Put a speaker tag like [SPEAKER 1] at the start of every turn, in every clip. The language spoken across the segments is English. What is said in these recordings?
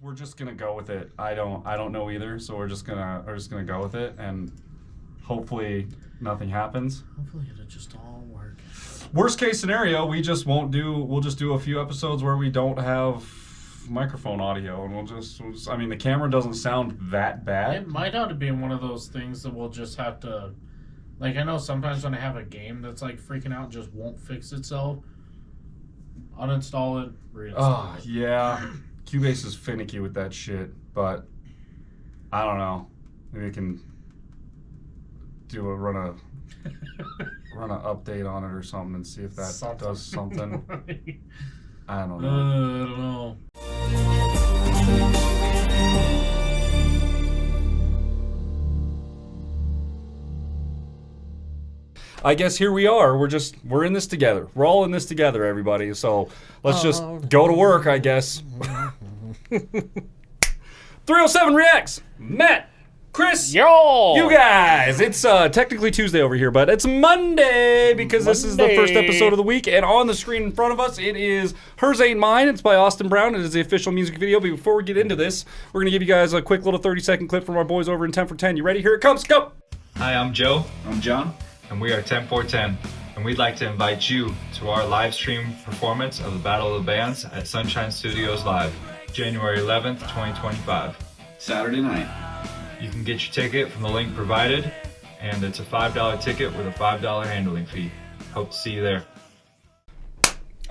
[SPEAKER 1] We're just gonna go with it. I don't know either, so we're just gonna go with it, and hopefully nothing happens.
[SPEAKER 2] Hopefully it'll just all work.
[SPEAKER 1] Worst case scenario, we'll just do a few episodes where we don't have microphone audio, and we'll just I mean, the camera doesn't sound that bad.
[SPEAKER 2] It might have to be one of those things that we'll just have to, like, I know sometimes when I have a game that's like freaking out and just won't fix itself, uninstall it, reinstall it.
[SPEAKER 1] Yeah. Cubase is finicky with that shit, but I don't know. Maybe we can run a update on it or something and see if that does something. I don't know.
[SPEAKER 2] I don't know.
[SPEAKER 1] I guess here we are. We're in this together. We're all in this together, everybody. So let's just go to work, I guess. 307 Reacts. Matt, Chris,
[SPEAKER 3] yo,
[SPEAKER 1] you guys. It's technically Tuesday over here, but it's Monday because this is the first episode of the week. And on the screen in front of us, it is Hers Ain't Mine. It's by Austin Brown. It is the official music video. But before we get into this, we're going to give you guys a quick little 30-second clip from our boys over in 10 for 10. You ready? Here it comes. Go.
[SPEAKER 4] Hi, I'm Joe.
[SPEAKER 5] I'm John.
[SPEAKER 4] And we are 10 for 10. And we'd like to invite you to our live stream performance of the Battle of the Bands at Sunshine Studios Live, January 11th, 2025.
[SPEAKER 5] Saturday night.
[SPEAKER 4] You can get your ticket from the link provided, and it's a $5 ticket with a $5 handling fee. Hope to see you there.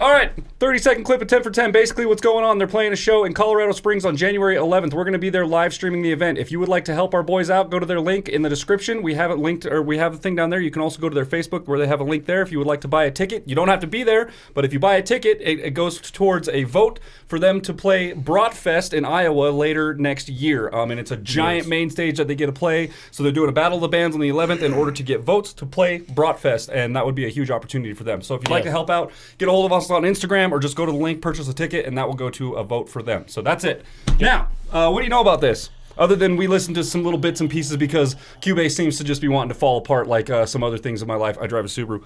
[SPEAKER 1] All right, 30-second clip of 10 for 10. Basically, what's going on, they're playing a show in Colorado Springs on January 11th. We're going to be there live streaming the event. If you would like to help our boys out, go to their link in the description. We have it linked, or we have the thing down there. You can also go to their Facebook where they have a link there if you would like to buy a ticket. You don't have to be there, but if you buy a ticket, it goes towards a vote for them to play Bratfest in Iowa later next year. And it's a giant main stage that they get to play. So they're doing a Battle of the Bands on the 11th in order to get votes to play Bratfest, and that would be a huge opportunity for them. So if you'd like to help out, get a hold of us on Instagram or just go to the link, purchase a ticket, and that will go to a vote for them. So that's it. Now, what do you know about this? Other than we listened to some little bits and pieces because Cubase seems to just be wanting to fall apart like some other things in my life. I drive a Subaru.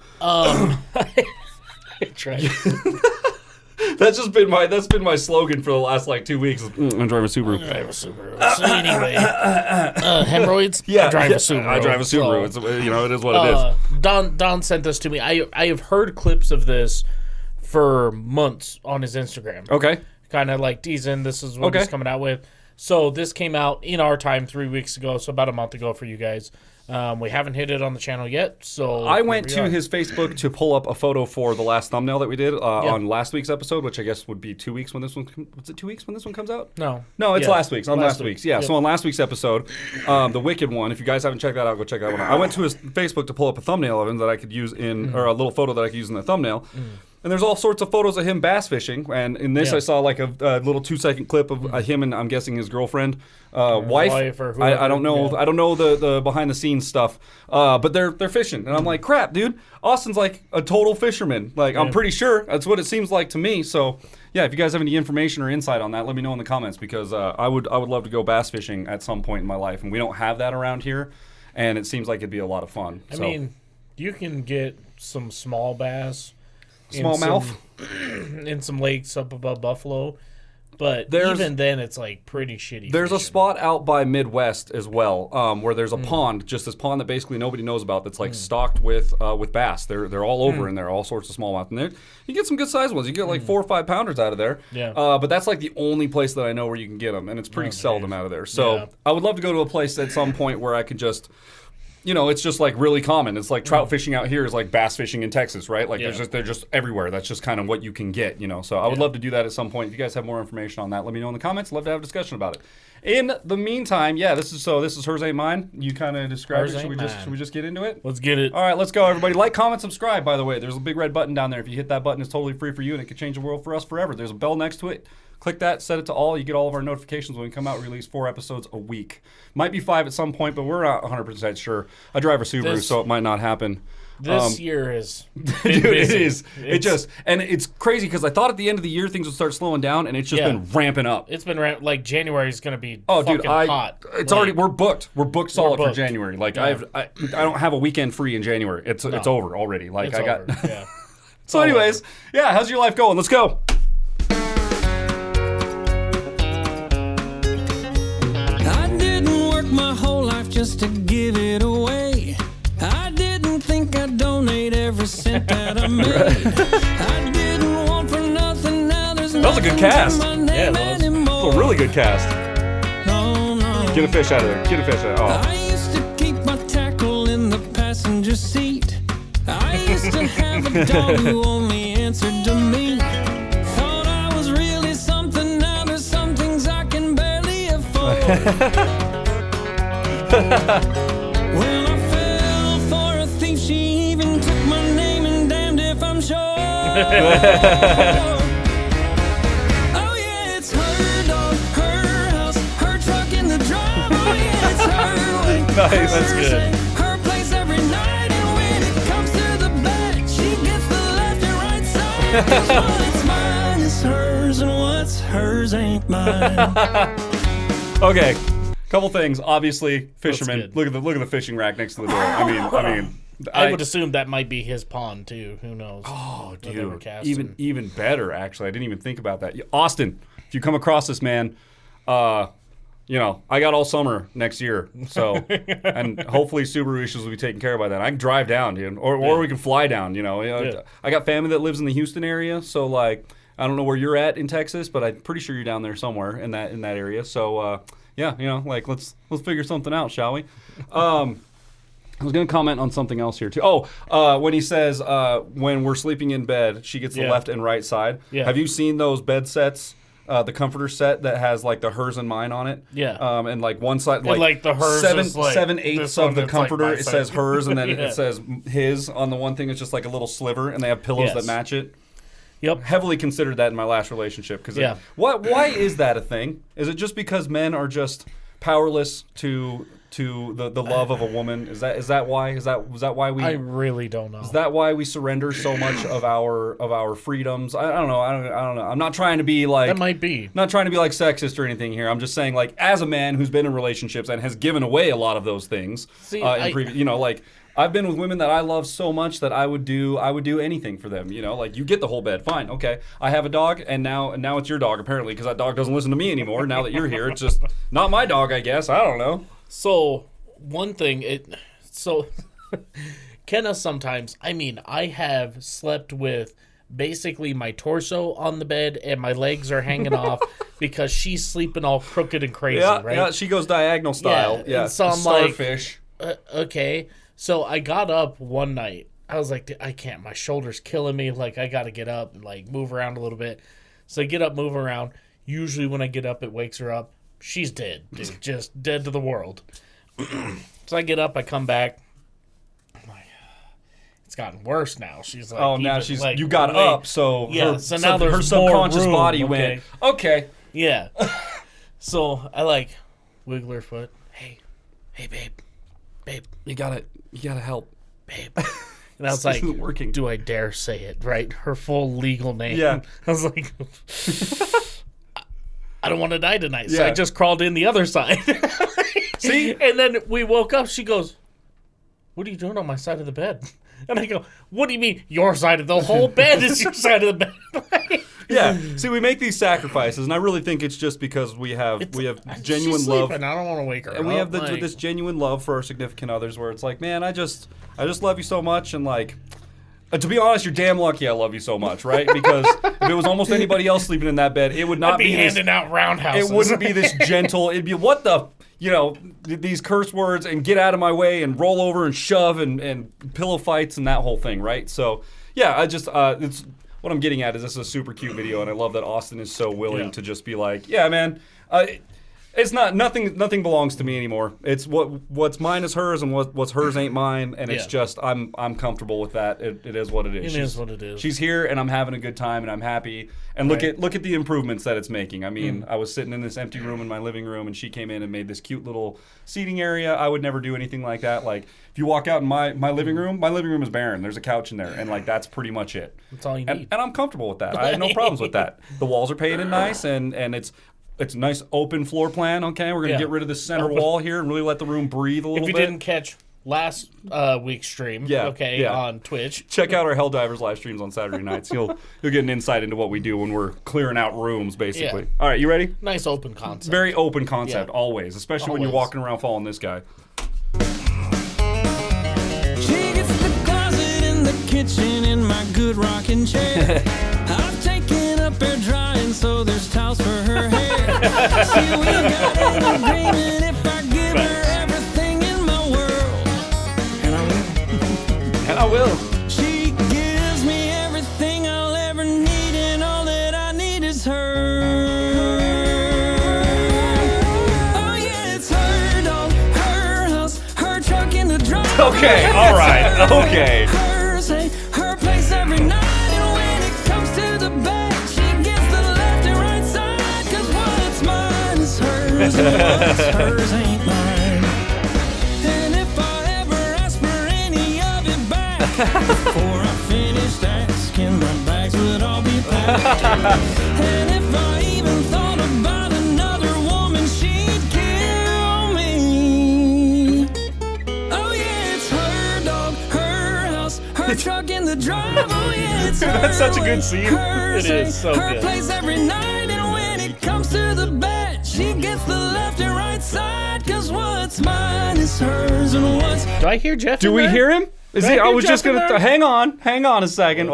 [SPEAKER 1] That's been my slogan for the last 2 weeks. I drive a Subaru.
[SPEAKER 2] I drive a Subaru. So anyway, hemorrhoids.
[SPEAKER 1] Yeah,
[SPEAKER 2] I drive a Subaru.
[SPEAKER 1] I drive a Subaru.
[SPEAKER 2] So,
[SPEAKER 1] it is what it is.
[SPEAKER 2] Don sent this to me. I have heard clips of this for months on his Instagram.
[SPEAKER 1] Okay.
[SPEAKER 2] Kind of like teasing, this is what he's coming out with. So this came out in our time 3 weeks ago, so about a month ago for you guys. We haven't hit it on the channel yet, so
[SPEAKER 1] I went to his Facebook to pull up a photo for the last thumbnail that we did on last week's episode, which I guess would be 2 weeks when this one. Was it 2 weeks when this one comes out?
[SPEAKER 2] No,
[SPEAKER 1] it's last week's. On last week's, yeah. Yep. So on last week's episode, the Wicked one. If you guys haven't checked that out, go check that one out. I went to his Facebook to pull up a thumbnail of him that I could use or a little photo that I could use in the thumbnail. And there's all sorts of photos of him bass fishing, and in this I saw a little 2-second clip of him and I'm guessing his girlfriend, wife or whoever. I don't know. Yeah. I don't know the behind the scenes stuff, but they're fishing, and I'm like, crap, dude. Austin's like a total fisherman. I'm pretty sure that's what it seems like to me. So yeah, if you guys have any information or insight on that, let me know in the comments because I would love to go bass fishing at some point in my life, and we don't have that around here, and it seems like it'd be a lot of fun.
[SPEAKER 2] I mean, you can get some small bass.
[SPEAKER 1] Smallmouth
[SPEAKER 2] in some lakes up above Buffalo, but even then it's pretty shitty.
[SPEAKER 1] There's fishing. A spot out by Midwest as well, where there's a pond, just this pond that basically nobody knows about. That's stocked with bass. They're all over in there, all sorts of smallmouth in there. You get some good sized ones. You get 4 or 5 pounders out of there. Yeah. But that's the only place that I know where you can get them, and it's pretty seldom out of there. So I would love to go to a place at some point where I could just. It's just really common. It's like trout fishing out here is like bass fishing in Texas, right? They're just everywhere. That's just kind of what you can get, So I would love to do that at some point. If you guys have more information on that, let me know in the comments. Love to have a discussion about it. In the meantime, this is Hers Ain't Mine. You kind of described it. Should we just get into it?
[SPEAKER 2] Let's get it.
[SPEAKER 1] All right, let's go, everybody. Like, comment, subscribe, by the way. There's a big red button down there. If you hit that button, it's totally free for you, and it could change the world for us forever. There's a bell next to it. Click that, set it to all. You get all of our notifications when we come out. We release 4 episodes a week. Might be 5 at some point, but we're not 100% sure. I drive a Subaru, so it might not happen.
[SPEAKER 2] This year is
[SPEAKER 1] dude, it is. And it's crazy because I thought at the end of the year things would start slowing down, and it's just been ramping up.
[SPEAKER 2] It's been January is going to be hot.
[SPEAKER 1] It's already we're booked. We're booked solid for January. I don't have a weekend free in January. It's over already. So anyways, how's your life going? Let's go.
[SPEAKER 3] just to give it away. I didn't think I'd donate every cent that I made. I didn't want for nothing, now there's
[SPEAKER 1] That was a good cast.
[SPEAKER 3] nothing to my name
[SPEAKER 2] Yeah, it was.
[SPEAKER 3] anymore.
[SPEAKER 1] A really good cast.
[SPEAKER 3] No, no.
[SPEAKER 1] Get a fish out of there. Get a fish out. Oh.
[SPEAKER 3] I used to keep my tackle in the passenger seat. I used to have a dog who only answered to me. Thought I was really something, now there's some things I can barely afford. Well, I fell for a thief, she even took my name and damned if I'm sure. Oh yeah, it's her dog, her house, her truck in the drive. Oh yeah, it's her way.
[SPEAKER 1] Nice, that's
[SPEAKER 3] her
[SPEAKER 1] good.
[SPEAKER 3] say, her place every night, and when it comes to the bed, she gets the left and right side. 'Cause what's mine is hers, and what's hers ain't mine.
[SPEAKER 1] Okay. Couple things. Obviously, fishermen.
[SPEAKER 2] good.
[SPEAKER 1] Look at the fishing rack next to the door. I mean.
[SPEAKER 2] I would assume that might be his pond too. Who knows?
[SPEAKER 1] Oh,
[SPEAKER 2] What they were
[SPEAKER 1] dude.
[SPEAKER 2] casting.
[SPEAKER 1] Even better. Actually, I didn't even think about that. Austin, if you come across this, man, you know, I got all summer next year, so and hopefully Subaru issues will be taken care of by then. I can drive down, dude, or we can fly down. You know,
[SPEAKER 2] Yeah.
[SPEAKER 1] I got family that lives in the Houston area, so like I don't know where you're at in Texas, but I'm pretty sure you're down there somewhere in that area. So yeah, you know, like let's figure something out, shall we? I was going to comment on something else here too. Oh, when he says when we're sleeping in bed, she gets the
[SPEAKER 2] Yeah.
[SPEAKER 1] left and right side.
[SPEAKER 2] Yeah.
[SPEAKER 1] Have you seen those bed sets? The comforter set that has like the hers and mine on it.
[SPEAKER 2] Yeah.
[SPEAKER 1] And like one side,
[SPEAKER 2] like the hers is like
[SPEAKER 1] 7/8
[SPEAKER 2] this
[SPEAKER 1] of
[SPEAKER 2] one
[SPEAKER 1] the
[SPEAKER 2] that's like
[SPEAKER 1] comforter.
[SPEAKER 2] my
[SPEAKER 1] It
[SPEAKER 2] side.
[SPEAKER 1] says hers, and then
[SPEAKER 2] Yeah.
[SPEAKER 1] it says his on the one thing. It's just like a little sliver, and they have pillows
[SPEAKER 2] Yes.
[SPEAKER 1] that match it.
[SPEAKER 2] Yep.
[SPEAKER 1] Heavily considered that in my last relationship because
[SPEAKER 2] Yeah.
[SPEAKER 1] why is that a thing? Is it just because men are just powerless to the love of a woman? Is that why? Is that why we?
[SPEAKER 2] I really don't know.
[SPEAKER 1] Is that why we surrender so much of our freedoms? I don't know. I don't know. I'm not trying to be like
[SPEAKER 2] That might be.
[SPEAKER 1] not trying to be like sexist or anything here. I'm just saying like as a man who's been in relationships and has given away a lot of those things.
[SPEAKER 2] See,
[SPEAKER 1] you know, like I've been with women that I love so much that I would do anything for them. You know, like you get the whole bed, fine, okay. I have a dog, and now it's your dog apparently because that dog doesn't listen to me anymore. Now that you're here, it's just not my dog, I guess. I don't know.
[SPEAKER 2] So one thing, Kenna sometimes. I mean, I have slept with basically my torso on the bed and my legs are hanging off because she's sleeping all crooked and crazy,
[SPEAKER 1] Yeah,
[SPEAKER 2] right?
[SPEAKER 1] yeah. She goes diagonal style.
[SPEAKER 2] Yeah,
[SPEAKER 1] Yeah,
[SPEAKER 2] and so I'm like-
[SPEAKER 1] starfish.
[SPEAKER 2] Okay. So I got up one night. I was like, I can't. My shoulder's killing me. Like, I got to get up and, like, move around a little bit. So I get up, move around. Usually when I get up, it wakes her up. She's dead, dude. Just dead to the world. So I get up, I come back. I'm like, it's gotten worse now. She's like,
[SPEAKER 1] Oh, now
[SPEAKER 2] even,
[SPEAKER 1] she's
[SPEAKER 2] like,
[SPEAKER 1] you got
[SPEAKER 2] way-
[SPEAKER 1] up, so
[SPEAKER 2] Yeah,
[SPEAKER 1] her,
[SPEAKER 2] so now there's
[SPEAKER 1] her subconscious
[SPEAKER 2] more room,
[SPEAKER 1] body
[SPEAKER 2] okay?
[SPEAKER 1] went okay.
[SPEAKER 2] Yeah. So I, like, wiggle her foot. Hey, babe,
[SPEAKER 1] You gotta help.
[SPEAKER 2] babe. And I was
[SPEAKER 1] This
[SPEAKER 2] like,
[SPEAKER 1] isn't working.
[SPEAKER 2] do I dare say it, right? Her full legal name.
[SPEAKER 1] Yeah.
[SPEAKER 2] I was like, I don't want to die tonight. So I
[SPEAKER 1] Yeah.
[SPEAKER 2] just crawled in the other side.
[SPEAKER 1] See?
[SPEAKER 2] And then we woke up. She goes, what are you doing on my side of the bed? And I go, what do you mean your side of the whole bed is your side of the bed?
[SPEAKER 1] Yeah. See, we make these sacrifices, and I really think it's just because we have genuine
[SPEAKER 2] She's
[SPEAKER 1] love.
[SPEAKER 2] sleeping. I don't want to wake her
[SPEAKER 1] And
[SPEAKER 2] up.
[SPEAKER 1] we have
[SPEAKER 2] like-
[SPEAKER 1] this genuine love for our significant others where it's like, man, I just love you so much, and like, to be honest, you're damn lucky I love you so much, right? Because if it was almost anybody else sleeping in that bed, it would not
[SPEAKER 2] I'd be
[SPEAKER 1] this,
[SPEAKER 2] handing out roundhouses.
[SPEAKER 1] it wouldn't be this gentle. It'd be what the, you know, these curse words and get out of my way and roll over and shove and pillow fights and that whole thing, right? So yeah, I just it's what I'm getting at is this is a super cute video, and I love that Austin is so willing
[SPEAKER 2] Yeah.
[SPEAKER 1] to just be like, yeah, man. It's not nothing belongs to me anymore. It's what's mine is hers, and what's hers ain't mine, and it's
[SPEAKER 2] Yeah.
[SPEAKER 1] just I'm comfortable with that. It is what it is.
[SPEAKER 2] It is what it is.
[SPEAKER 1] She's here, and I'm having a good time, and I'm happy. And look at the improvements that it's making. I mean, I was sitting in this empty room in my living room, and she came in and made this cute little seating area. I would never do anything like that. Like if you walk out in my living room is barren. There's a couch in there, and like that's pretty much it.
[SPEAKER 2] That's all you
[SPEAKER 1] And,
[SPEAKER 2] need.
[SPEAKER 1] and I'm comfortable with that. I have no problems with that. The walls are painted nice, and it's a nice open floor plan. Okay, we're gonna
[SPEAKER 2] Yeah.
[SPEAKER 1] get rid of this center wall here and really let the room breathe a little
[SPEAKER 2] If you
[SPEAKER 1] bit.
[SPEAKER 2] didn't catch last week's stream,
[SPEAKER 1] Yeah,
[SPEAKER 2] okay,
[SPEAKER 1] yeah.
[SPEAKER 2] on Twitch.
[SPEAKER 1] Check out our Helldivers live streams on Saturday nights. You'll get an insight into what we do when we're clearing out rooms, basically.
[SPEAKER 2] Yeah.
[SPEAKER 1] All right, you ready?
[SPEAKER 2] Nice open concept.
[SPEAKER 1] Very open concept,
[SPEAKER 2] Yeah.
[SPEAKER 1] always, especially when you're
[SPEAKER 2] Always.
[SPEAKER 1] walking around following this guy.
[SPEAKER 3] kitchen in my good rocking chair. I've taken up air drying, so there's towels for her hair. See, we got an agreement if I give her everything in my world.
[SPEAKER 1] And I will.
[SPEAKER 3] She gives me everything I'll ever need, and all that I need is her. Oh yeah, it's her dog, her house, her truck in the driveway.
[SPEAKER 1] Okay, all right, okay.
[SPEAKER 3] Hers ain't her place every night, and when it comes to the bed, she gets the left and right side. 'Cause what's mine is hers, and what's hers ain't mine. And if I ever ask for any of it back, before I finished asking, my bags would all be packed. And if I even thought about another woman, she'd kill me. Oh yeah, it's her dog, her house, her truck in the drive. Oh yeah, it's her
[SPEAKER 1] That's such a good
[SPEAKER 3] way,
[SPEAKER 1] scene.
[SPEAKER 3] her
[SPEAKER 2] It is so
[SPEAKER 3] her
[SPEAKER 2] good.
[SPEAKER 3] place every night, and when it comes to the bed, she gets the left and right side. 'Cause what's mine is hers, and what's
[SPEAKER 2] Do I hear Jeff?
[SPEAKER 1] Do
[SPEAKER 2] in
[SPEAKER 1] we
[SPEAKER 2] there?
[SPEAKER 1] hear him? Is he?
[SPEAKER 2] Did I
[SPEAKER 1] I
[SPEAKER 2] hear
[SPEAKER 1] was just
[SPEAKER 2] Jeff in
[SPEAKER 1] gonna
[SPEAKER 2] there?
[SPEAKER 1] hang on a second.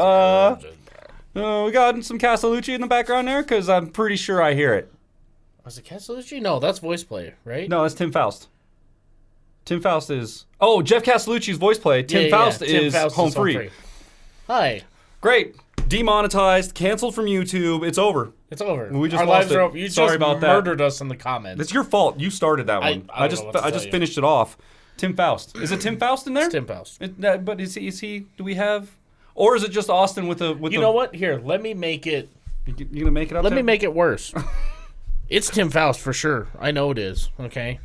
[SPEAKER 1] We got some Castellucci in the background there, because I'm pretty sure I hear it.
[SPEAKER 2] Was it Castellucci? No, that's voice play, right?
[SPEAKER 1] No, it's Tim Faust. Tim Faust is Jeff Castellucci's voice play. Tim Faust
[SPEAKER 2] Tim
[SPEAKER 1] is
[SPEAKER 2] Faust
[SPEAKER 1] home free.
[SPEAKER 2] Hi,
[SPEAKER 1] Great. Demonetized, canceled from YouTube. It's over.
[SPEAKER 2] it's over.
[SPEAKER 1] We just
[SPEAKER 2] Our
[SPEAKER 1] lost
[SPEAKER 2] lives
[SPEAKER 1] it.
[SPEAKER 2] are over. You
[SPEAKER 1] Sorry
[SPEAKER 2] just
[SPEAKER 1] about that.
[SPEAKER 2] murdered us in the comments.
[SPEAKER 1] It's your fault. You started that one.
[SPEAKER 2] I don't know what to
[SPEAKER 1] I
[SPEAKER 2] tell
[SPEAKER 1] just
[SPEAKER 2] you.
[SPEAKER 1] finished it off. Tim Faust. Is it Tim Faust in there?
[SPEAKER 2] It's Tim Faust.
[SPEAKER 1] But is he? Do we have? Or is it just Austin with the?
[SPEAKER 2] You know what? Here, let me make it.
[SPEAKER 1] You gonna make it up?
[SPEAKER 2] Let me
[SPEAKER 1] Tim?
[SPEAKER 2] make it worse. It's Tim Faust for sure. I know it is. Okay.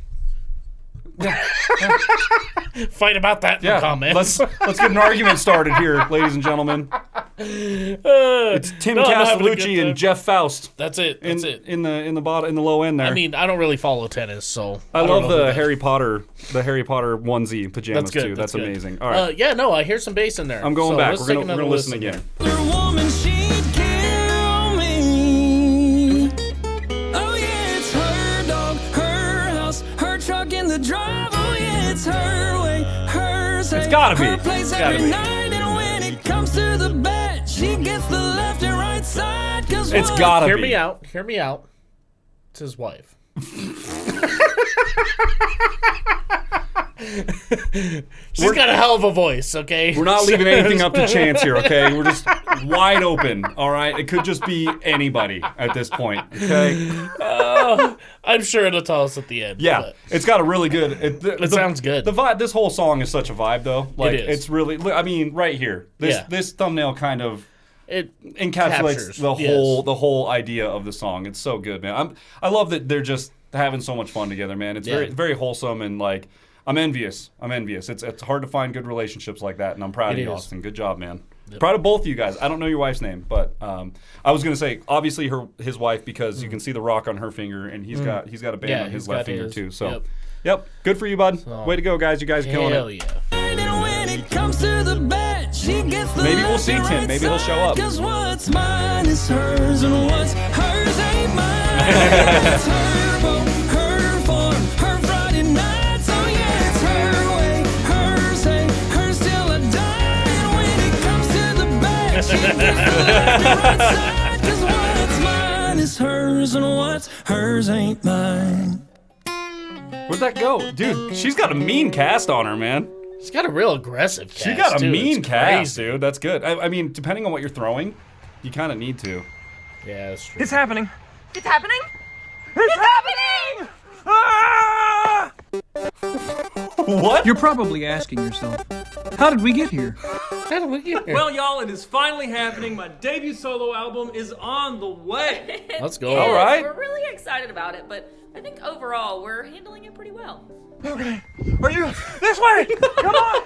[SPEAKER 2] Fight about that in the comments.
[SPEAKER 1] Let's get an argument started here, ladies and gentlemen. It's Tim
[SPEAKER 2] No, I'm having a good
[SPEAKER 1] Castellucci
[SPEAKER 2] time.
[SPEAKER 1] and Jeff Faust
[SPEAKER 2] That's it. That's it.
[SPEAKER 1] in the bottom, in the low end there.
[SPEAKER 2] I mean, I don't really follow tennis, so
[SPEAKER 1] I
[SPEAKER 2] don't
[SPEAKER 1] love
[SPEAKER 2] know who
[SPEAKER 1] the
[SPEAKER 2] that-
[SPEAKER 1] Harry Potter onesie pajamas
[SPEAKER 2] That's good.
[SPEAKER 1] too. That's
[SPEAKER 2] good.
[SPEAKER 1] amazing. All right,
[SPEAKER 2] Yeah, no, I hear some bass in there.
[SPEAKER 1] I'm going
[SPEAKER 2] So
[SPEAKER 1] back.
[SPEAKER 2] let's
[SPEAKER 1] We're
[SPEAKER 2] take
[SPEAKER 1] gonna
[SPEAKER 2] another
[SPEAKER 1] listen
[SPEAKER 2] here.
[SPEAKER 1] again.
[SPEAKER 3] other woman, she'd kill me. Oh yeah, it's her dog, her house, her truck in the drive. Oh yeah, it's her way, her say,
[SPEAKER 1] It's gotta be.
[SPEAKER 3] her place
[SPEAKER 2] gotta
[SPEAKER 3] every
[SPEAKER 2] be.
[SPEAKER 3] night, and when it comes to the bed, she gets the left and right side. 'Cause
[SPEAKER 1] It's
[SPEAKER 3] what-
[SPEAKER 1] gotta
[SPEAKER 2] Hear
[SPEAKER 1] be.
[SPEAKER 2] me out. Hear me out. It's his wife. She's got a hell of a voice, okay?
[SPEAKER 1] We're not leaving anything up to chance here, okay? We're just wide open, all right? It could just be anybody at this point, okay?
[SPEAKER 2] I'm sure it'll tell us at the end.
[SPEAKER 1] Yeah,
[SPEAKER 2] but
[SPEAKER 1] it's got a really good. It
[SPEAKER 2] sounds good.
[SPEAKER 1] The vibe. This whole song is such a vibe, though. Like
[SPEAKER 2] is.
[SPEAKER 1] it's really. I mean, right here. This thumbnail kind of
[SPEAKER 2] it
[SPEAKER 1] encapsulates
[SPEAKER 2] captures,
[SPEAKER 1] the
[SPEAKER 2] yes.
[SPEAKER 1] whole idea of the song. It's so good, man. I love that they're just having so much fun together, man. It's
[SPEAKER 2] Yeah.
[SPEAKER 1] very wholesome, and like I'm envious. It's hard to find good relationships like that, and I'm proud of
[SPEAKER 2] It
[SPEAKER 1] you,
[SPEAKER 2] is.
[SPEAKER 1] Austin. Good job, man. Proud of both of you guys. I don't know your wife's name, but I was gonna say obviously his wife, because you can see the rock on her finger, and he's got a band
[SPEAKER 2] Yeah,
[SPEAKER 1] on his
[SPEAKER 2] he's
[SPEAKER 1] left
[SPEAKER 2] got
[SPEAKER 1] finger
[SPEAKER 2] his.
[SPEAKER 1] too. So,
[SPEAKER 2] Yep.
[SPEAKER 1] yep, good for you, bud. Way to go, guys. You guys are killing
[SPEAKER 2] Hell
[SPEAKER 1] it.
[SPEAKER 2] yeah.
[SPEAKER 3] And when it comes to the bed, she gets the
[SPEAKER 1] Maybe we'll
[SPEAKER 3] left
[SPEAKER 1] see
[SPEAKER 3] and
[SPEAKER 1] Tim.
[SPEAKER 3] right
[SPEAKER 1] Maybe he'll show up.
[SPEAKER 3] side. 'Cause what's mine is hers, and what's hers ain't mine. It's her boat, her farm, her Friday nights. Oh yeah, it's her way, her say, hers till I die. And when it comes to the bed, she gets the left and right side. 'Cause what's mine is hers, and what's hers ain't mine.
[SPEAKER 1] Where'd that go, dude? She's got a mean cast on her, man.
[SPEAKER 2] She's got a real aggressive cast.
[SPEAKER 1] She got a
[SPEAKER 2] too.
[SPEAKER 1] mean
[SPEAKER 2] It's
[SPEAKER 1] cast,
[SPEAKER 2] crazy.
[SPEAKER 1] dude. That's good. I mean, depending on what you're throwing, you kind of need to.
[SPEAKER 2] Yeah, that's true.
[SPEAKER 5] It's happening.
[SPEAKER 6] It's happening?
[SPEAKER 5] It's happening! Ah!
[SPEAKER 1] What?
[SPEAKER 7] You're probably asking yourself, how did we get here?
[SPEAKER 2] How did we get here?
[SPEAKER 5] Well, y'all, it is finally happening. My debut solo album is on the way.
[SPEAKER 2] Let's go.
[SPEAKER 1] All right.
[SPEAKER 6] We're really excited about it, but I think overall we're handling it pretty well.
[SPEAKER 5] Okay. Are you this way? Come on.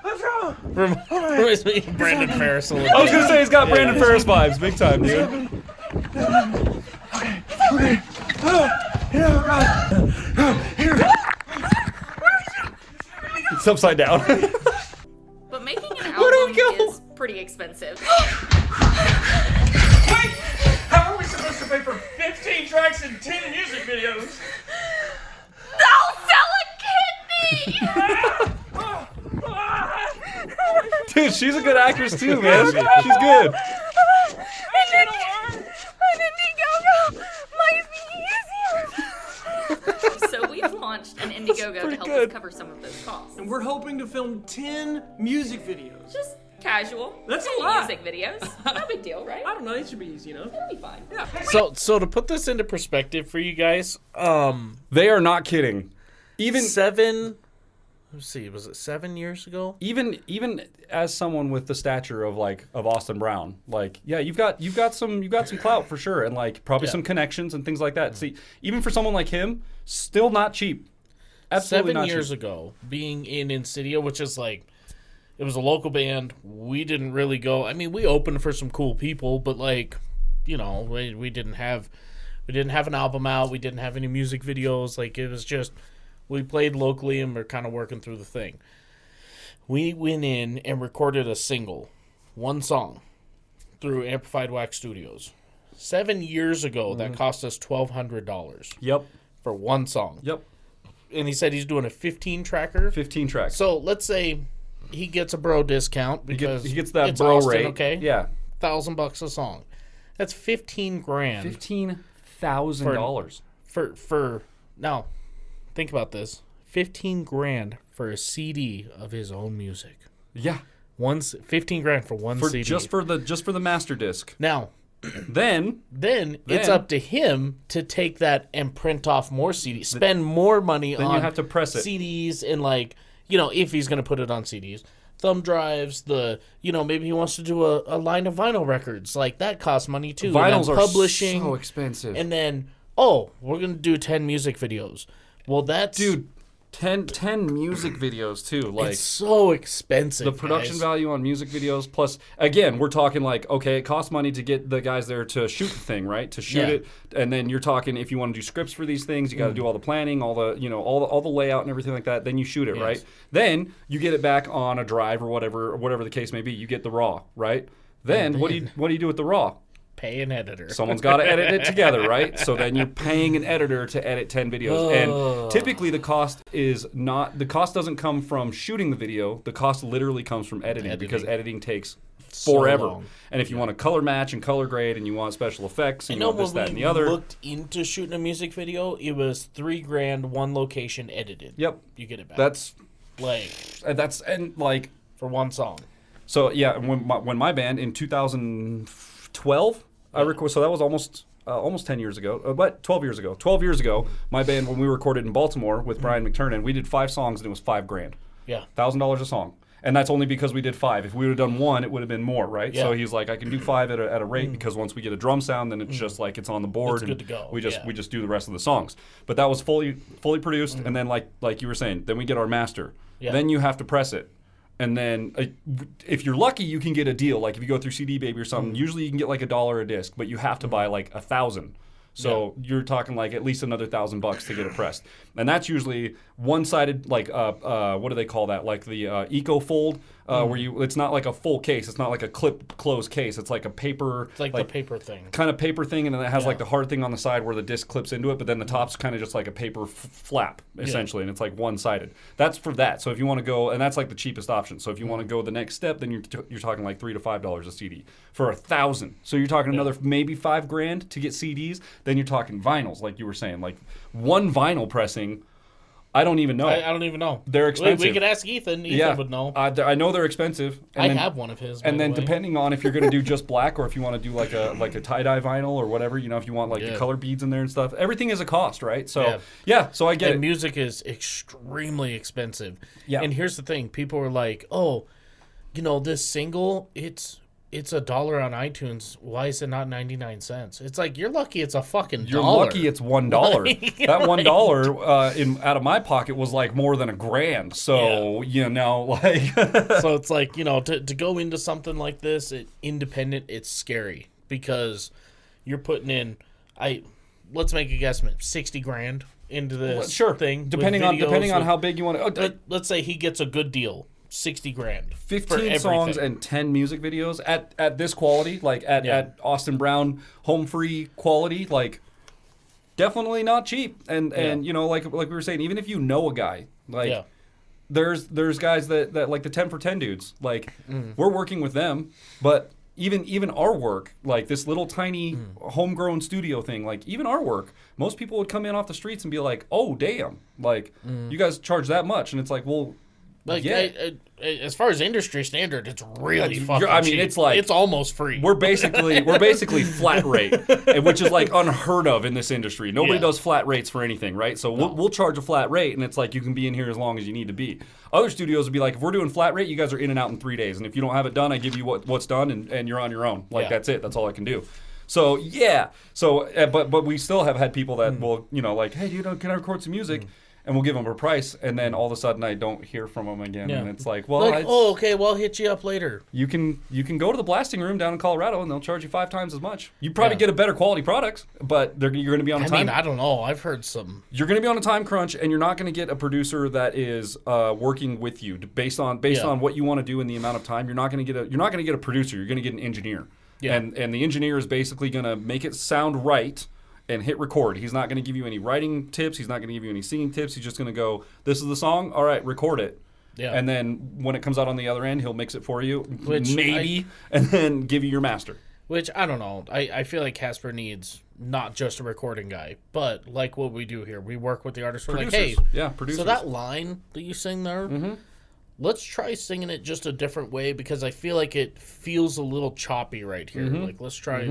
[SPEAKER 5] Let's go.
[SPEAKER 2] Reminds me of Brandon Ferris a little
[SPEAKER 1] I was
[SPEAKER 2] bit.
[SPEAKER 1] gonna say he's got Brandon Ferris vibes, big time, dude.
[SPEAKER 5] Okay. Yeah, God. Here.
[SPEAKER 1] It's upside down.
[SPEAKER 6] But making an
[SPEAKER 1] Where do we
[SPEAKER 6] album
[SPEAKER 1] go?
[SPEAKER 6] is pretty expensive.
[SPEAKER 5] Wait. How are we supposed to pay for 15 tracks and 10 music videos?
[SPEAKER 6] I'll sell a kidney!
[SPEAKER 1] Dude, she's a good actress too, man. She's good.
[SPEAKER 6] So we've launched an Indiegogo to help us cover some of those costs.
[SPEAKER 5] And we're hoping to film 10 music videos.
[SPEAKER 6] Just casual.
[SPEAKER 5] That's a
[SPEAKER 6] 10
[SPEAKER 5] lot.
[SPEAKER 6] music videos. No big deal, right?
[SPEAKER 5] I don't know, it should be easy enough.
[SPEAKER 6] It'll be fine.
[SPEAKER 5] Yeah.
[SPEAKER 2] So to put this into perspective for you guys,
[SPEAKER 1] They are not kidding. Even
[SPEAKER 2] let's see, was it 7 years ago?
[SPEAKER 1] even as someone with the stature of Austin Brown, like, yeah, you've got some clout for sure, and like probably some connections and things like that. See, even for someone like him, still not cheap. Absolutely
[SPEAKER 2] 7
[SPEAKER 1] not
[SPEAKER 2] years
[SPEAKER 1] cheap.
[SPEAKER 2] ago, being in Insidia, which is like, it was a local band. We didn't really go. I mean, we opened for some cool people, but like, you know, we didn't have an album out. We didn't have any music videos. Like, it was just, we played locally and we're kind of working through the thing. We went in and recorded a single, one song, through Amplified Wax Studios. 7 years ago, that cost us $1,200
[SPEAKER 1] Yep.
[SPEAKER 2] for one song.
[SPEAKER 1] Yep.
[SPEAKER 2] And he said he's doing a 15-tracker.
[SPEAKER 1] 15 tracks.
[SPEAKER 2] So let's say he gets a bro discount because
[SPEAKER 1] he gets that
[SPEAKER 2] it's
[SPEAKER 1] bro
[SPEAKER 2] Austin,
[SPEAKER 1] rate.
[SPEAKER 2] Okay,
[SPEAKER 1] Yeah.
[SPEAKER 2] $1,000 a song. That's $15,000
[SPEAKER 1] $15,000.
[SPEAKER 2] for now. Think about this: $15,000 for a CD of his own music.
[SPEAKER 1] Yeah.
[SPEAKER 2] $15,000 for one CD.
[SPEAKER 1] Just for the master disc.
[SPEAKER 2] Now,
[SPEAKER 1] Then
[SPEAKER 2] it's up to him to take that and print off more CDs, spend more money
[SPEAKER 1] then
[SPEAKER 2] on
[SPEAKER 1] you have to press it.
[SPEAKER 2] CDs, and like, you know, if he's going to put it on CDs, thumb drives, maybe he wants to do a line of vinyl records, like that costs money too.
[SPEAKER 1] Vinyls are
[SPEAKER 2] publishing,
[SPEAKER 1] so expensive.
[SPEAKER 2] and then we're going to do 10 music videos. Well, that's
[SPEAKER 1] 10 music videos too. Like,
[SPEAKER 2] it's so expensive.
[SPEAKER 1] the production
[SPEAKER 2] guys.
[SPEAKER 1] value on music videos, plus again, we're talking like, okay, it costs money to get the guys there to shoot the thing, right? To shoot it, and then you're talking, if you want to do scripts for these things, you got to do all the planning, all the layout and everything like that. Then you shoot it, right? Then you get it back on a drive or whatever the case may be. You get the raw, right? Then what do you do with the raw?
[SPEAKER 2] Pay an editor.
[SPEAKER 1] Someone's got to edit it together, right? So then you're paying an editor to edit 10 videos. And typically the cost doesn't come from shooting the video. The cost literally comes from editing. Because editing takes forever.
[SPEAKER 2] long.
[SPEAKER 1] And if you want to color match and color grade and you want special effects and
[SPEAKER 2] I
[SPEAKER 1] you
[SPEAKER 2] know
[SPEAKER 1] want this,
[SPEAKER 2] when
[SPEAKER 1] that, and
[SPEAKER 2] we
[SPEAKER 1] the other.
[SPEAKER 2] looked into shooting a music video, it was $3,000, one location edited.
[SPEAKER 1] Yep.
[SPEAKER 2] You get it back.
[SPEAKER 1] That's
[SPEAKER 2] for one song.
[SPEAKER 1] so yeah, when my band in 2012, so that was almost 10 years ago, but 12 years ago. 12 years ago, my band, when we recorded in Baltimore with Brian McTurnan, we did 5 songs and it was $5,000.
[SPEAKER 2] Yeah.
[SPEAKER 1] $1,000 a song. And that's only because we did 5. If we would have done 1, it would have been more, right?
[SPEAKER 2] Yeah.
[SPEAKER 1] So he's like, I can do 5 at a rate because once we get a drum sound, then it's just like it's on the board.
[SPEAKER 2] It's
[SPEAKER 1] and
[SPEAKER 2] good to go.
[SPEAKER 1] We just do the rest of the songs. But that was fully produced, and then like you were saying, then we get our master.
[SPEAKER 2] Yeah.
[SPEAKER 1] Then you have to press it. And then if you're lucky, you can get a deal. Like if you go through CD Baby or something, usually you can get like $1 a disc, but you have to buy like 1,000. So you're talking like at least another $1,000 to get it pressed, and that's usually one-sided. Like what do they call that? Like the Eco Fold, where it's not like a full case. It's not like a clip closed case. It's like a paper.
[SPEAKER 2] It's like the paper thing.
[SPEAKER 1] Kind of paper thing, and then it has like the hard thing on the side where the disc clips into it, but then the top's kind of just like a paper flap essentially, and it's like one-sided. That's for that. So if you want to go, and that's like the cheapest option. So if you want to go the next step, then you're talking like $3 to $5 a CD for 1,000. So you're talking another maybe $5,000 to get CDs. Then you're talking vinyls, like you were saying, like one vinyl pressing. I don't even know.
[SPEAKER 2] I don't even know.
[SPEAKER 1] They're expensive.
[SPEAKER 2] We could ask Ethan. Ethan would know.
[SPEAKER 1] I know they're expensive.
[SPEAKER 2] I have one of his.
[SPEAKER 1] And then
[SPEAKER 2] by the way.
[SPEAKER 1] depending on if you're going to do just black or if you want to do like a tie-dye vinyl or whatever, if you want like the color beads in there and stuff, everything is a cost, right? So so I get it.
[SPEAKER 2] Music is extremely expensive.
[SPEAKER 1] Yeah.
[SPEAKER 2] And here's the thing: people are like, "Oh, this single, it's $1 on iTunes. Why is it not 99 cents?" It's like, you're lucky it's a fucking
[SPEAKER 1] You're
[SPEAKER 2] dollar.
[SPEAKER 1] lucky it's $1. That $1 out of my pocket was like more than $1,000. So
[SPEAKER 2] So it's like, to go into something like this, independent, it's scary because you're putting in, let's make a guesstimate, $60,000 into this thing.
[SPEAKER 1] Depending on how big you want to.
[SPEAKER 2] Let's say he gets a good deal. $60,000.
[SPEAKER 1] 15 songs and 10 music videos at this quality, like at Austin Brown home free quality, like definitely not cheap. And like we were saying, even if you know a guy, like there's guys that like the 10 for 10 dudes. Like we're working with them, but even our work, like this little tiny homegrown studio thing, like even our work, most people would come in off the streets and be like, "Oh, damn! Like you guys charge that much?" And it's like, well,
[SPEAKER 2] Like,
[SPEAKER 1] yeah.
[SPEAKER 2] as far as industry standard, it's really fucking
[SPEAKER 1] I mean,
[SPEAKER 2] cheap.
[SPEAKER 1] it's like
[SPEAKER 2] it's almost free.
[SPEAKER 1] We're basically flat rate, which is like unheard of in this industry. Nobody does flat rates for anything, right? So we'll charge a flat rate, and it's like you can be in here as long as you need to be. Other studios would be like, if we're doing flat rate, you guys are in and out in 3 days, and if you don't have it done, I give you what's done, and you're on your own. Like that's it. That's all I can do. So but we still have had people that will, like, hey, dude, can I record some music? And we'll give them a price, and then all of a sudden I don't hear from them again, and it's like, well,
[SPEAKER 2] okay, well, I'll hit you up later.
[SPEAKER 1] You can go to the blasting room down in Colorado, and they'll charge you 5 times as much. You probably get a better quality product, but you're going to be on a time.
[SPEAKER 2] I mean, I don't know. I've heard some.
[SPEAKER 1] You're going to be on a time crunch, and you're not going to get a producer that is working with you based on what you want to do in the amount of time. You're not going to get a producer. You're going to get an engineer, and the engineer is basically going to make it sound right. And hit record. He's not going to give you any writing tips. He's not going to give you any singing tips. He's just going to go, this is the song. All right, record it. Yeah. And then when it comes out on the other end, he'll mix it for you, and then give you your master.
[SPEAKER 2] Which, I don't know. I feel like Casper needs not just a recording guy, but like what we do here. We work with the artist. We're like, hey,
[SPEAKER 1] producers.
[SPEAKER 2] So that line that you sing there, let's try singing it just a different way because I feel like it feels a little choppy right here. Like, let's try,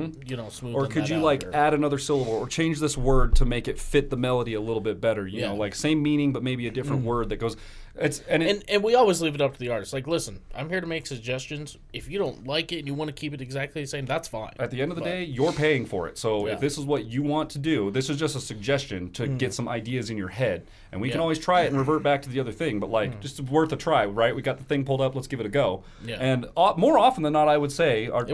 [SPEAKER 2] smooth.
[SPEAKER 1] Or could you add another syllable or change this word to make it fit the melody a little bit better? You know, like same meaning but maybe a different word that goes. And we always leave it up to the artist. Like, listen, I'm here to make suggestions. If you don't like it and you want to keep it exactly the same, that's fine. At the end of the day, you're paying for it. So if this is what you want to do, this is just a suggestion to get some ideas in your head. And we can always try it and revert back to the other thing. But, like, just worth a try, right? We got the thing pulled up. Let's give it a go. Yeah. And more often than not, I would say, our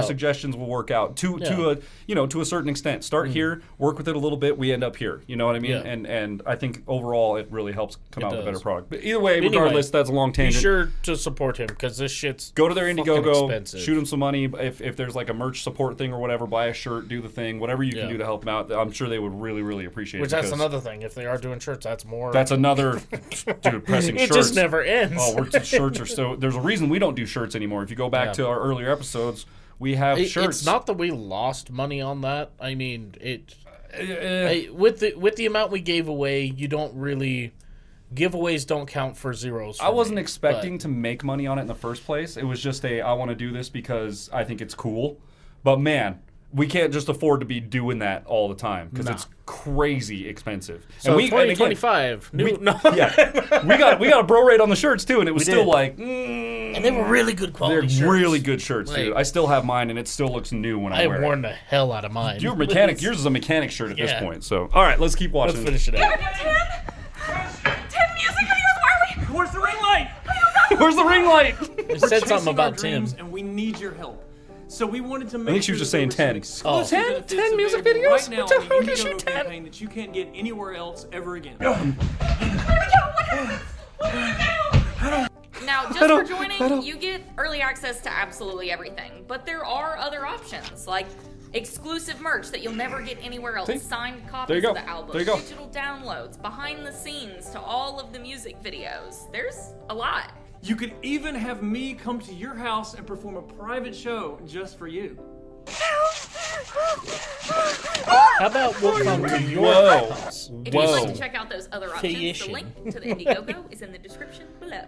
[SPEAKER 1] suggestions will work out to a certain extent. Start here, work with it a little bit. We end up here. You know what I mean? Yeah. And I think overall it really helps come out with a better product. But either way, regardless, that's a long tangent.
[SPEAKER 2] Be sure to support him because this shit's
[SPEAKER 1] go to their Indiegogo, shoot him some money. If there's like a merch support thing or whatever, buy a shirt, do the thing, whatever you can do to help them out. I'm sure they would really, really appreciate it.
[SPEAKER 2] Which that's another thing. If they are doing shirts, that's more.
[SPEAKER 1] That's another dude pressing
[SPEAKER 2] it
[SPEAKER 1] shirts.
[SPEAKER 2] It just never ends.
[SPEAKER 1] Shirts are so. There's a reason we don't do shirts anymore. If you go back to our earlier episodes, we have shirts.
[SPEAKER 2] It's not that we lost money on that. I mean, with the amount we gave away, you don't really. Giveaways don't count for zeros.
[SPEAKER 1] I wasn't expecting to make money on it in the first place. It was just I want to do this because I think it's cool. But man, we can't just afford to be doing that all the time because it's crazy expensive.
[SPEAKER 2] So 2025.
[SPEAKER 1] We got a bro rate on the shirts too, and it was still like.
[SPEAKER 2] And they were really good quality shirts.
[SPEAKER 1] They're really good shirts, dude. I still have mine, and it still looks new when I wear it.
[SPEAKER 2] I've worn the hell out of mine.
[SPEAKER 1] Yours is a mechanic shirt at this point. So, all right, let's keep watching.
[SPEAKER 2] Let's finish it out.
[SPEAKER 6] 10 music videos, why are we?
[SPEAKER 5] Where's the ring light?
[SPEAKER 1] Where's the ring light?
[SPEAKER 2] It said something about Tim.
[SPEAKER 5] And we need your help. So we wanted to make
[SPEAKER 1] I think she was just saying 10.
[SPEAKER 5] 10
[SPEAKER 1] music videos?
[SPEAKER 5] Right now,
[SPEAKER 1] what the hell
[SPEAKER 5] is
[SPEAKER 1] she 10?
[SPEAKER 5] Campaign that you can't get anywhere else ever again.
[SPEAKER 6] Now, just for joining, you get early access to absolutely everything. But there are other options, like exclusive merch that you'll never get anywhere else, signed copies of the album, digital downloads, behind the scenes to all of the music videos. There's a lot.
[SPEAKER 5] You could even have me come to your house and perform a private show just for you.
[SPEAKER 2] How about we'll come to your house?
[SPEAKER 6] If you'd like to check out those other options, the link to the Indiegogo is in the description below.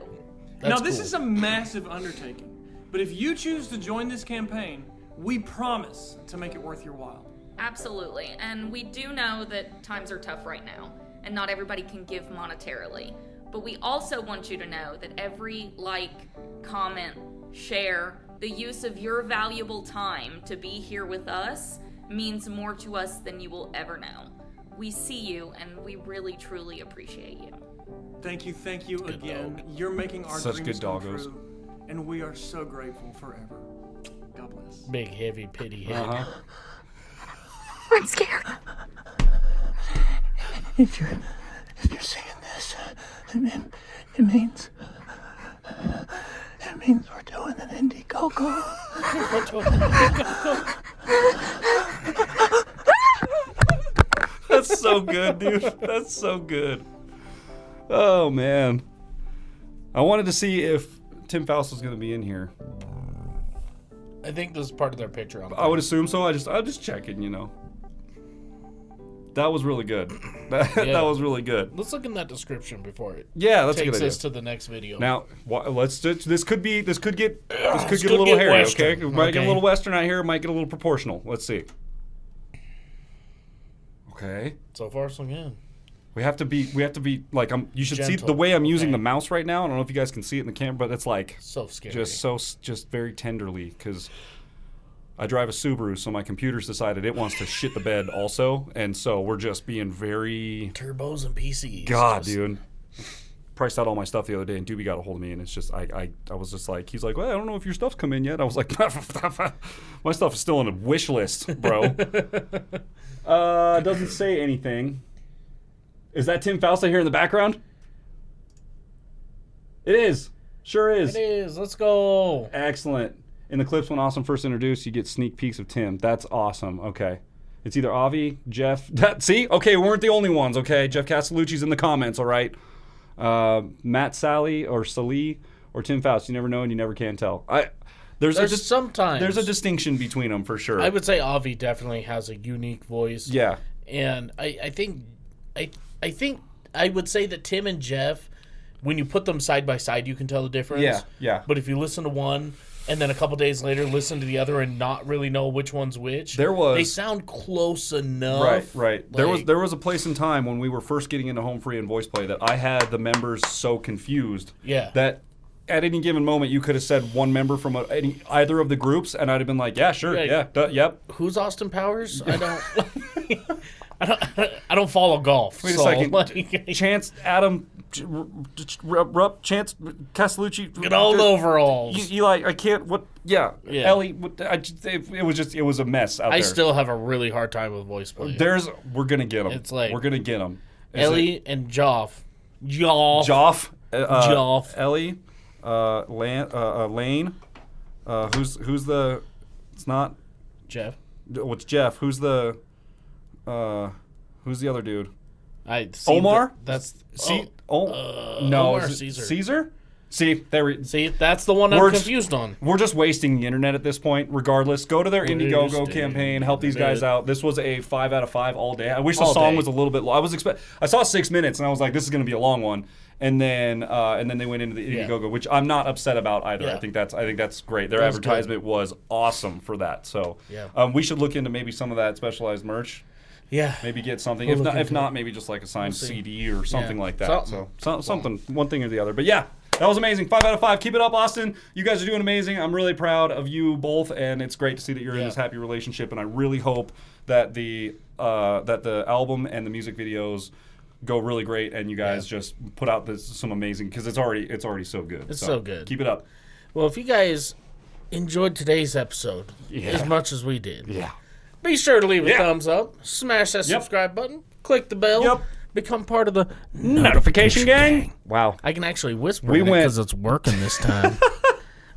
[SPEAKER 5] Now, this is a massive undertaking, but if you choose to join this campaign, we promise to make it worth your while.
[SPEAKER 6] Absolutely, and we do know that times are tough right now, and not everybody can give monetarily. But we also want you to know that every like, comment, share, the use of your valuable time to be here with us means more to us than you will ever know. We see you, and we really, truly appreciate you.
[SPEAKER 5] Thank you again. You're making our dreams come true, and we are so grateful forever. God bless.
[SPEAKER 2] Big, heavy, pity head.
[SPEAKER 8] I'm scared. If you're saying this, it means we're doing an Indiegogo.
[SPEAKER 1] That's so good, dude. That's so good. Oh man. I wanted to see if Tim Faust was going to be in here.
[SPEAKER 2] I think this is part of their Patreon.
[SPEAKER 1] I would assume so. I'm just checking, you know. That was really good. That was really good.
[SPEAKER 2] Let's look in that description before it
[SPEAKER 1] That's a good
[SPEAKER 2] takes
[SPEAKER 1] idea.
[SPEAKER 2] us to the next video.
[SPEAKER 1] Now, this could get a little hairy.
[SPEAKER 2] Western.
[SPEAKER 1] Okay, it might get a little Western out here. It might get a little proportional. Let's see. Okay.
[SPEAKER 2] So far, so good.
[SPEAKER 1] We have to be like you should see
[SPEAKER 2] Gentle,
[SPEAKER 1] the way I'm using
[SPEAKER 2] okay.
[SPEAKER 1] the mouse right now. I don't know if you guys can see it in the camera, but it's like
[SPEAKER 2] So scary.
[SPEAKER 1] just very tenderly because I drive a Subaru, so my computer's decided it wants to shit the bed also, and so we're just being very
[SPEAKER 2] turbos and PCs.
[SPEAKER 1] God, dude. Priced out all my stuff the other day, and Doobie got a hold of me, and it's just I was just like, he's like, well, I don't know if your stuff's come in yet. I was like, my stuff is still on a wish list, bro. Doesn't say anything. Is that Tim Faust here in the background? It is. Sure is.
[SPEAKER 2] It is. Let's go.
[SPEAKER 1] Excellent. In the clips when Austin first introduced, you get sneak peeks of Tim. That's awesome. Okay. It's either Avi, Jeff. See? Okay, we weren't the only ones, okay? Jeff Castellucci's in the comments, all right? Matt Sally or Salih or Tim Faust. You never know and you never can tell.
[SPEAKER 2] Sometimes.
[SPEAKER 1] There's a distinction between them for sure.
[SPEAKER 2] I would say Avi definitely has a unique voice.
[SPEAKER 1] Yeah.
[SPEAKER 2] And I think I would say that Tim and Jeff, when you put them side by side, you can tell the difference.
[SPEAKER 1] Yeah.
[SPEAKER 2] But if you listen to one and then a couple days later listen to the other and not really know which one's which, they sound close enough.
[SPEAKER 1] Right. There was a place in time when we were first getting into home free and voice play that I had the members so confused that at any given moment you could have said one member from either of the groups and I'd have been like, yeah, sure, yep.
[SPEAKER 2] Who's Austin Powers? I don't follow golf.
[SPEAKER 1] Wait a second. Chance, Adam, Rupp, Chance, Castellucci.
[SPEAKER 2] Get all overalls.
[SPEAKER 1] Eli, I can't. What? Yeah. Ellie. It was a mess out there.
[SPEAKER 2] I still have a really hard time with voice play.
[SPEAKER 1] We're gonna get them.
[SPEAKER 2] It's like
[SPEAKER 1] we're gonna get them.
[SPEAKER 2] Ellie and Joff.
[SPEAKER 1] Ellie. Lane. Who's the? It's not
[SPEAKER 2] Jeff.
[SPEAKER 1] What's Jeff? Who's the other dude?
[SPEAKER 2] Omar.
[SPEAKER 1] Omar
[SPEAKER 2] Caesar.
[SPEAKER 1] Caesar? See,
[SPEAKER 2] that's the one I'm confused on.
[SPEAKER 1] We're just wasting the internet at this point. Regardless, go to their Indiegogo campaign, help these guys out. This was a 5 out of 5 all day. I wish the song was a little bit long. I saw 6 minutes and I was like, this is going to be a long one. And then they went into the Indiegogo, which I'm not upset about either.
[SPEAKER 2] Yeah.
[SPEAKER 1] I think that's great. Their advertisement was awesome for that. So we should look into maybe some of that specialized merch.
[SPEAKER 2] Yeah.
[SPEAKER 1] Maybe get something. If not, maybe just like a signed CD or something like that. Something, one thing or the other. But yeah, that was amazing. 5 out of 5. Keep it up, Austin. You guys are doing amazing. I'm really proud of you both, and it's great to see that you're in this happy relationship. And I really hope that the album and the music videos go really great, and you guys just put out some amazing, because it's already so good.
[SPEAKER 2] It's so good.
[SPEAKER 1] Keep it up.
[SPEAKER 2] Well, if you guys enjoyed today's episode as much as we did, be sure to leave a thumbs up, smash that subscribe button, click the bell, become part of the
[SPEAKER 1] notification gang. Wow.
[SPEAKER 2] I can actually whisper because it's working this time.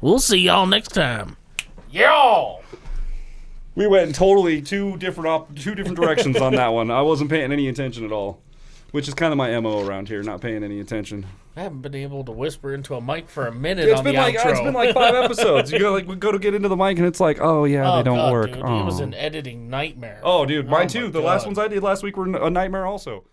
[SPEAKER 2] We'll see y'all next time. Y'all.
[SPEAKER 1] We went totally two different directions on that one. I wasn't paying any attention at all, which is kind of my MO around here, not paying any attention.
[SPEAKER 2] I haven't been able to whisper into a mic for a minute on the outro.
[SPEAKER 1] It's been like 5 episodes. You go we go to get into the mic and it's like, they don't work.
[SPEAKER 2] Dude, it was an editing nightmare.
[SPEAKER 1] Oh, dude, mine too. The last ones I did last week were a nightmare also.